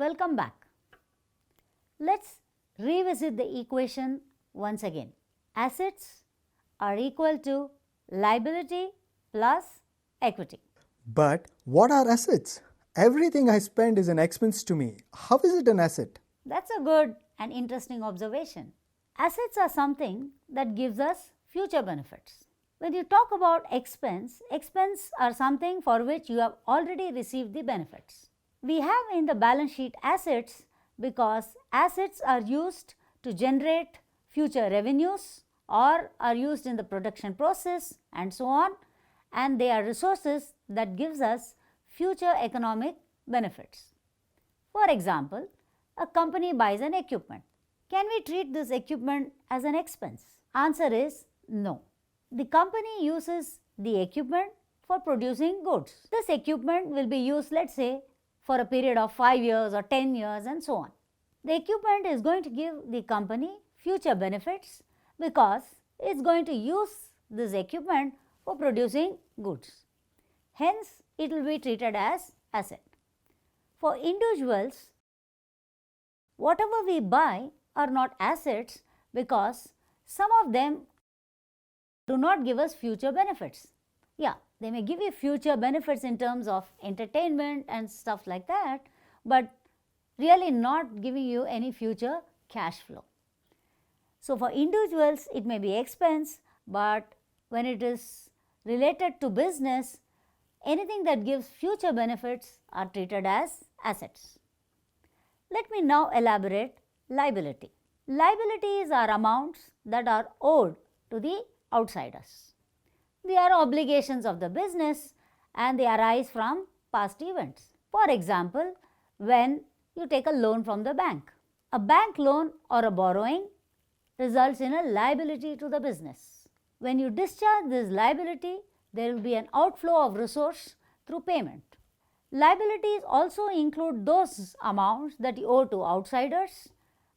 Welcome back. Let's revisit the equation once again. Assets are equal to liability plus equity. But what are assets? Everything I spend is an expense to me. How is it an asset? That's a good and interesting observation. Assets are something that gives us future benefits. When you talk about expense are something for which you have already received the benefits. We have in the balance sheet assets because assets are used to generate future revenues or are used in the production process and so on, and they are resources that gives us future economic benefits. For example, a company buys an equipment. Can we treat this equipment as an expense? Answer is no. The company uses the equipment for producing goods. This equipment will be used, let's say, for a period of 5 years or 10 years and so on. The equipment is going to give the company future benefits because it's going to use this equipment for producing goods. Hence, it will be treated as asset. For individuals, whatever we buy are not assets because some of them do not give us future benefits. Yeah, they may give you future benefits in terms of entertainment and stuff like that, but really not giving you any future cash flow. So, for individuals it may be expense, but when it is related to business, anything that gives future benefits are treated as assets. Let me now elaborate liability. Liabilities are amounts that are owed to the outsiders. They are obligations of the business and they arise from past events. For example, when you take a loan from the bank. A bank loan or a borrowing results in a liability to the business. When you discharge this liability, there will be an outflow of resource through payment. Liabilities also include those amounts that you owe to outsiders,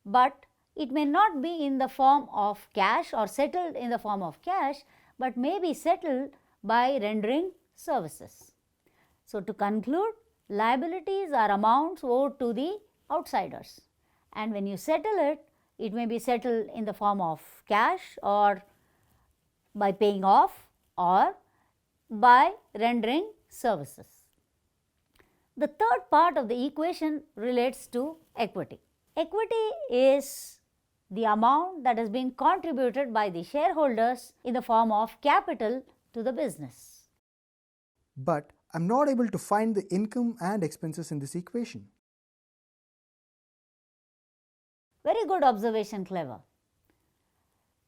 but it may not be in the form of cash or settled in the form of cash, but may be settled by rendering services. So, to conclude, liabilities are amounts owed to the outsiders, and when you settle it, it may be settled in the form of cash or by paying off or by rendering services. The third part of the equation relates to equity. Equity is the amount that has been contributed by the shareholders in the form of capital to the business. But I'm not able to find the income and expenses in this equation. Very good observation, Clever.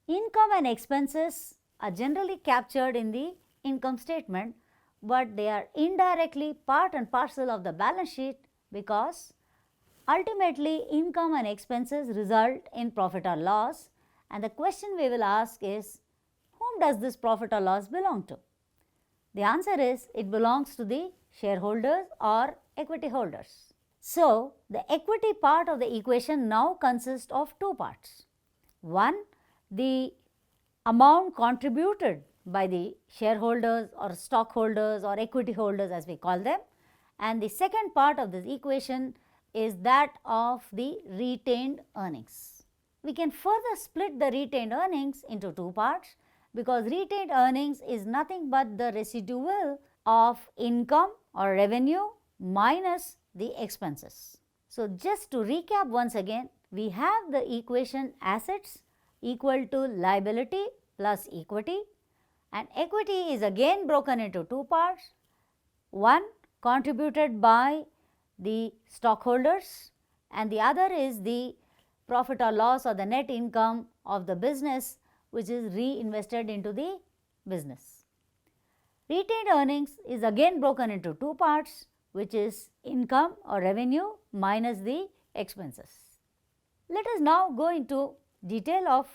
Income and expenses are generally captured in the income statement, but they are indirectly part and parcel of the balance sheet because ultimately income and expenses result in profit or loss, and the question we will ask is, whom does this profit or loss belong to? The answer is, it belongs to the shareholders or equity holders. So, the equity part of the equation now consists of two parts. One, the amount contributed by the shareholders or stockholders or equity holders as we call them, and the second part of this equation is that of the retained earnings. We can further split the retained earnings into two parts because retained earnings is nothing but the residual of income or revenue minus the expenses. So, just to recap once again, we have the equation assets equal to liability plus equity, and equity is again broken into two parts. One contributed by the stockholders and the other is the profit or loss or the net income of the business which is reinvested into the business. Retained earnings is again broken into two parts, which is income or revenue minus the expenses. Let us now go into detail of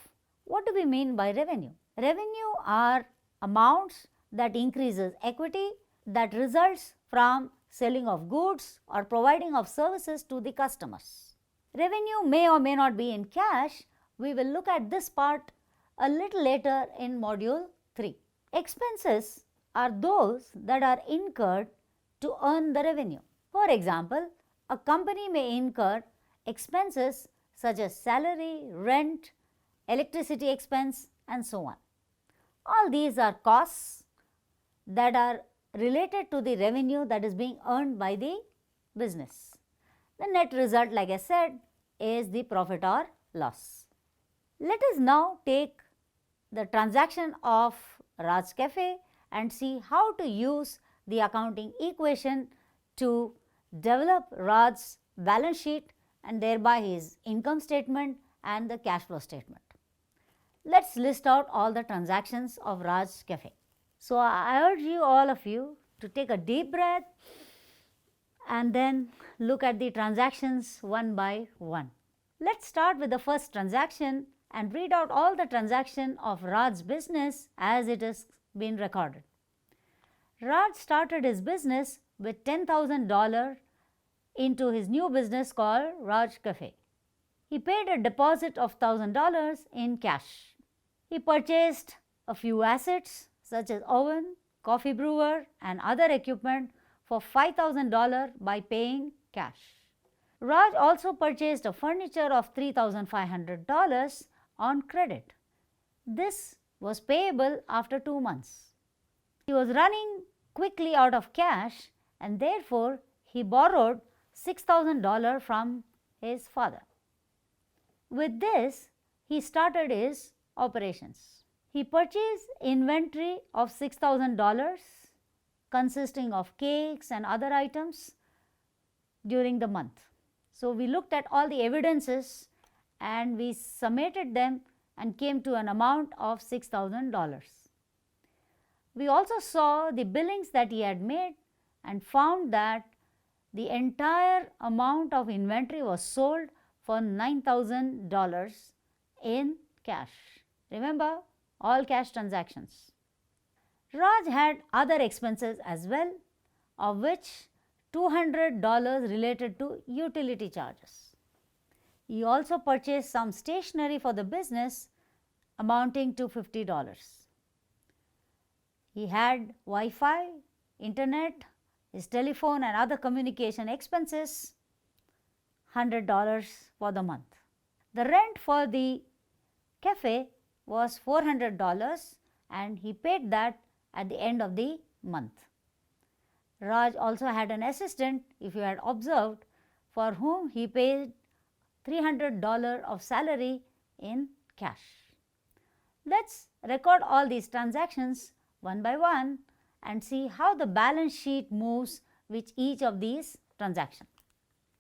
what do we mean by revenue. Revenue are amounts that increases equity that results from selling of goods or providing of services to the customers. Revenue may or may not be in cash. We will look at this part a little later in module 3. Expenses are those that are incurred to earn the revenue. For example, A company may incur expenses such as salary, rent, electricity expense and so on. All these are costs that are related to the revenue that is being earned by the business. The net result, like I said, is the profit or loss. Let us now take the transaction of Raj's Cafe and see how to use the accounting equation to develop Raj's balance sheet and thereby his income statement and the cash flow statement. Let's list out all the transactions of Raj's Cafe. So, I urge you, all of you, to take a deep breath and then look at the transactions one by one. Let's start with the first transaction and read out all the transaction of Raj's business as it has been recorded. Raj started his business with $10,000 into his new business called Raj Cafe. He paid a deposit of $1,000 in cash. He purchased a few assets such as oven, coffee brewer and other equipment for $5,000 by paying cash. Raj also purchased a furniture of $3,500 on credit. This was payable after 2 months. He was running quickly out of cash and therefore he borrowed $6,000 from his father. With this, he started his operations. He purchased inventory of $6,000 consisting of cakes and other items during the month. So, we looked at all the evidences and we summated them and came to an amount of $6,000. We also saw the billings that he had made and found that the entire amount of inventory was sold for $9,000 in cash. Remember, all cash transactions. Raj had other expenses as well, of which $200 related to utility charges. He also purchased some stationery for the business amounting to $50. He had Wi-Fi, internet, his telephone and other communication expenses, $100 for the month. The rent for the cafe was $400 and he paid that at the end of the month. Raj also had an assistant, if you had observed, for whom he paid $300 of salary in cash. Let's record all these transactions one by one and see how the balance sheet moves with each of these transactions.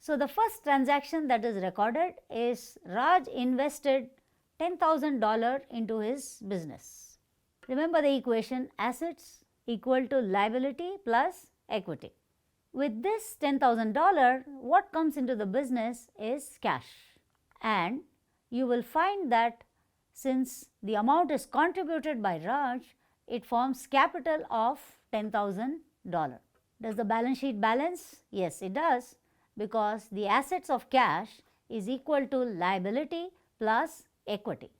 So, the first transaction that is recorded is Raj invested $10,000 into his business. Remember the equation, assets equal to liability plus equity. With this $10,000, what comes into the business is cash, and you will find that since the amount is contributed by Raj, it forms capital of $10,000. Does the balance sheet balance? Yes, it does, because the assets of cash is equal to liability plus equity.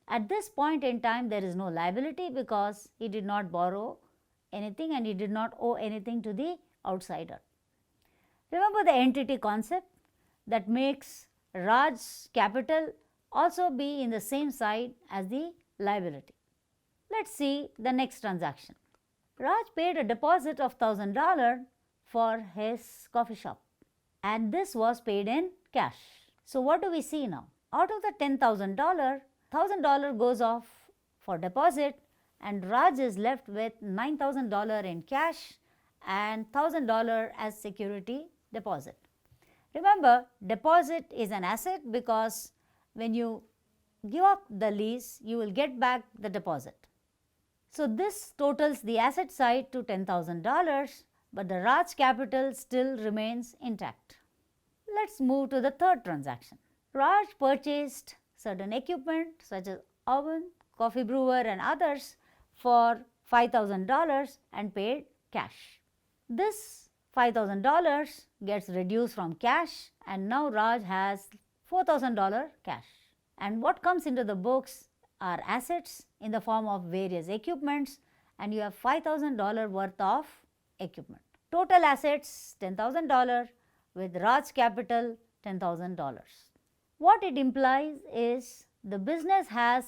At this point in time, there is no liability because he did not borrow anything and he did not owe anything to the outsider. Remember the entity concept that makes Raj's capital also be in the same side as the liability. Let's see the next transaction. Raj paid a deposit of $1,000 for his coffee shop and this was paid in cash. So, what do we see now? Out of the $10,000, $1,000 goes off for deposit and Raj is left with $9,000 in cash and $1,000 as security deposit. Remember, deposit is an asset because when you give up the lease, you will get back the deposit. So, this totals the asset side to $10,000, but the Raj capital still remains intact. Let's move to the third transaction. Raj purchased certain equipment such as oven, coffee brewer and others for $5,000 and paid cash. This $5,000 gets reduced from cash and now Raj has $4,000 cash. And what comes into the books are assets in the form of various equipments and you have $5,000 worth of equipment. Total assets $10,000, with Raj's capital $10,000. What it implies is the business has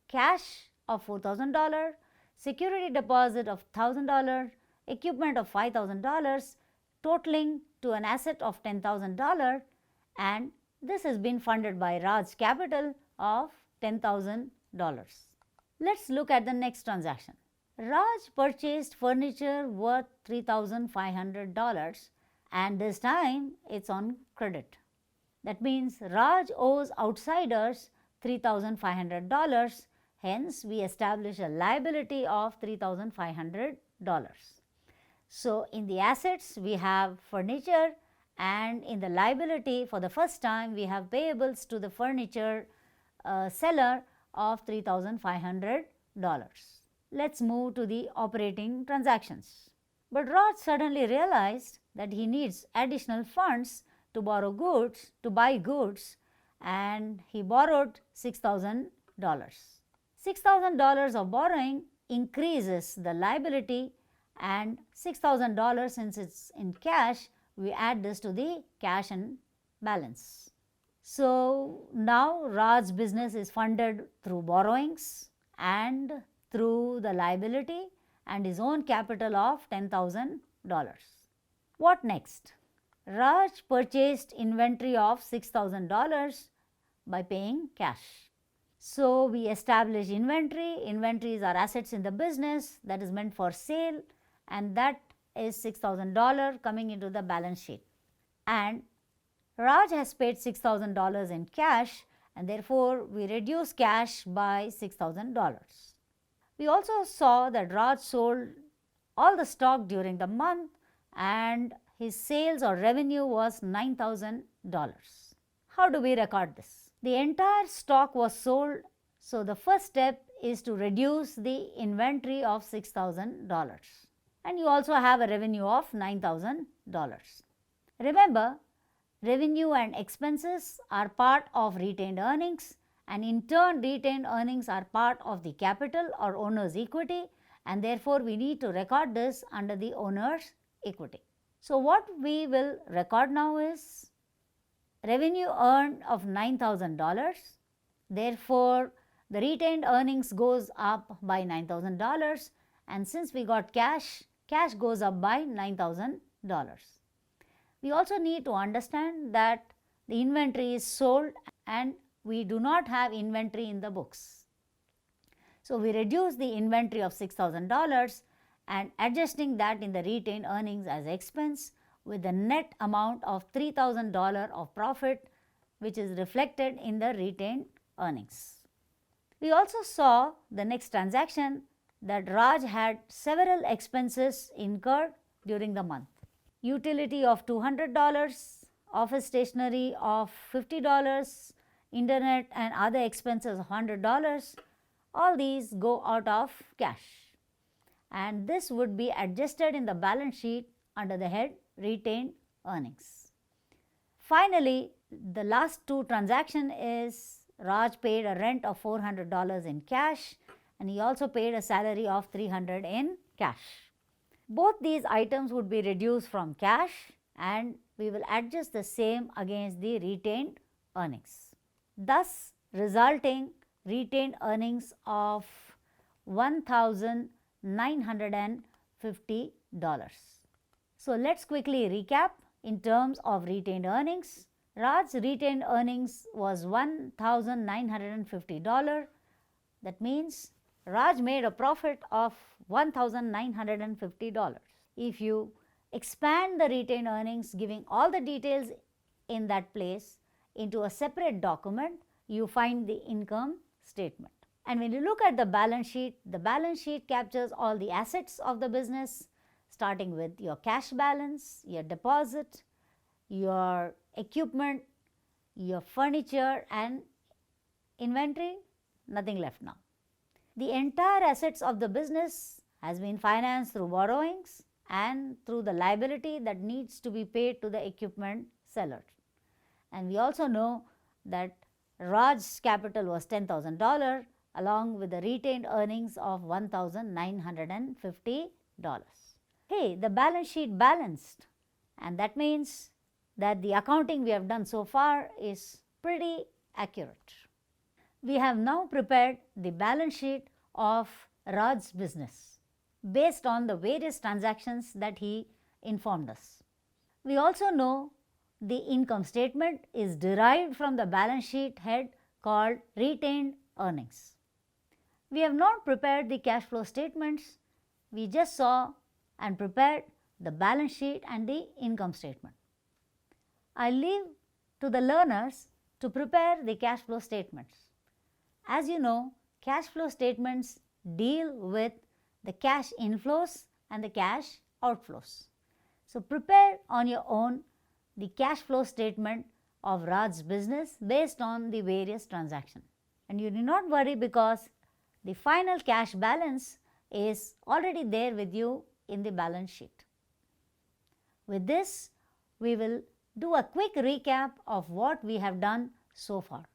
cash of $4,000, security deposit of $1,000, equipment of $5,000, totaling to an asset of $10,000, and this has been funded by Raj's capital of $10,000. Let's look at the next transaction. Raj purchased furniture worth $3,500 and this time it's on credit. That means Raj owes outsiders $3,500, hence we establish a liability of $3,500. So, in the assets we have furniture and in the liability for the first time we have payables to the furniture seller of $3,500. Let's move to the operating transactions. But Raj suddenly realized that he needs additional funds to borrow goods, to buy goods, and he borrowed $6,000. $6,000 of borrowing increases the liability, and $6,000 since it's in cash, we add this to the cash and balance. So, now Raj's business is funded through borrowings and through the liability and his own capital of $10,000. What next? Raj purchased inventory of $6,000 by paying cash. So, we establish inventory. Inventories are assets in the business that is meant for sale, and that is $6,000 coming into the balance sheet. And Raj has paid $6,000 in cash, and therefore, we reduce cash by $6,000. We also saw that Raj sold all the stock during the month and his sales or revenue was $9,000. How do we record this? The entire stock was sold, so the first step is to reduce the inventory of $6,000, and you also have a revenue of $9,000. Remember, revenue and expenses are part of retained earnings, and in turn retained earnings are part of the capital or owner's equity, and therefore we need to record this under the owner's equity. So, what we will record now is revenue earned of $9,000, therefore the retained earnings goes up by $9,000, and since we got cash, cash goes up by $9,000. We also need to understand that the inventory is sold and we do not have inventory in the books. So, we reduce the inventory of $6,000 and adjusting that in the retained earnings as expense with the net amount of $3,000 of profit, which is reflected in the retained earnings. We also saw the next transaction that Raj had several expenses incurred during the month. Utility of $200, office stationery of $50, internet and other expenses of $100, all these go out of cash, and this would be adjusted in the balance sheet under the head retained earnings. Finally, the last two transaction is Raj paid a rent of $400 in cash and he also paid a salary of $300 in cash. Both these items would be reduced from cash and we will adjust the same against the retained earnings, thus resulting retained earnings of $1,950. So, let us quickly recap in terms of retained earnings. Raj's retained earnings was $1,950. That means Raj made a profit of $1,950. If you expand the retained earnings, giving all the details in that place into a separate document, you find the income statement. And when you look at the balance sheet captures all the assets of the business, starting with your cash balance, your deposit, your equipment, your furniture and inventory, nothing left now. The entire assets of the business has been financed through borrowings and through the liability that needs to be paid to the equipment seller. And we also know that Raj's capital was $10,000 along with the retained earnings of $1,950. Hey, the balance sheet balanced, and that means that the accounting we have done so far is pretty accurate. We have now prepared the balance sheet of Raj's business based on the various transactions that he informed us. We also know the income statement is derived from the balance sheet head called retained earnings. We have not prepared the cash flow statements, we just saw and prepared the balance sheet and the income statement. I leave to the learners to prepare the cash flow statements. As you know, cash flow statements deal with the cash inflows and the cash outflows. So prepare on your own the cash flow statement of Raj's business based on the various transactions. And you need not worry because the final cash balance is already there with you in the balance sheet. With this, we will do a quick recap of what we have done so far.